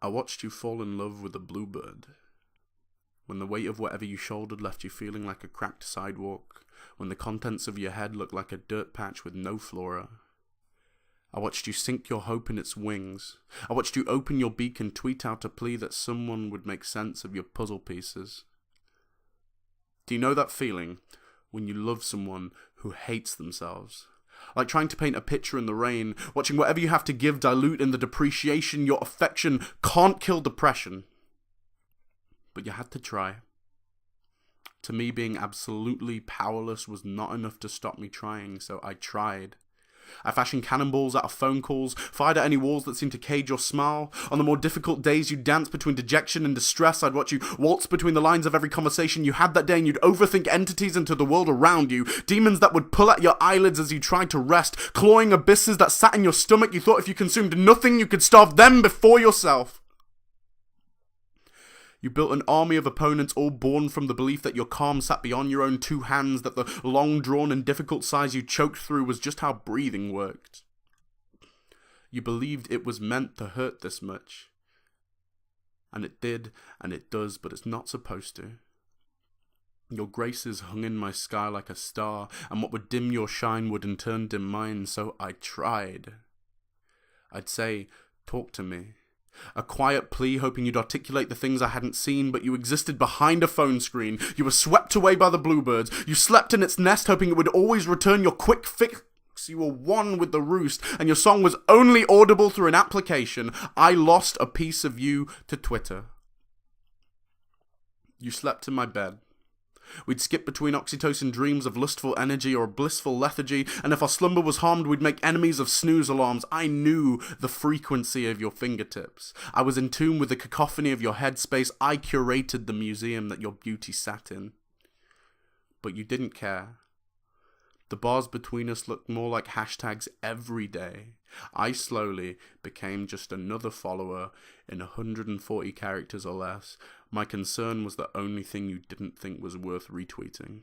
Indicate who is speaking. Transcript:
Speaker 1: I watched you fall in love with a bluebird. When the weight of whatever you shouldered left you feeling like a cracked sidewalk. When the contents of your head looked like a dirt patch with no Flora. I watched you sink your hope in its wings. I watched you open your beak and tweet out a plea that someone would make sense of your puzzle pieces. Do you know that feeling when you love someone who hates themselves? Like trying to paint a picture in the rain, watching whatever you have to give dilute in the depreciation. Your affection can't kill depression. But you had to try. To me, being absolutely powerless was not enough to stop me trying, so I tried. I fashioned cannonballs out of phone calls, fired at any walls that seemed to cage your smile. On the more difficult days you danced between dejection and distress, I'd watch you waltz between the lines of every conversation you had that day, and you'd overthink entities into the world around you. Demons that would pull at your eyelids as you tried to rest, clawing abysses that sat in your stomach. You thought if you consumed nothing, you could starve them before yourself. You built an army of opponents all born from the belief that your calm sat beyond your own two hands, that the long-drawn and difficult sighs you choked through was just how breathing worked. You believed it was meant to hurt this much. And it did, and it does, but it's not supposed to. Your graces hung in my sky like a star, and what would dim your shine would in turn dim mine, so I tried. I'd say, talk to me. A quiet plea, hoping you'd articulate the things I hadn't seen, but you existed behind a phone screen. You were swept away by the bluebirds. You slept in its nest, hoping it would always return your quick fix. You were one with the roost, and your song was only audible through an application. I lost a piece of you to Twitter. You slept in my bed. We'd skip between oxytocin dreams of lustful energy or blissful lethargy, and if our slumber was harmed, we'd make enemies of snooze alarms. I knew the frequency of your fingertips. I was in tune with the cacophony of your headspace. I curated the museum that your beauty sat in. But you didn't care. The bars between us looked more like hashtags every day. I slowly became just another follower in 140 characters or less. My concern was the only thing you didn't think was worth retweeting.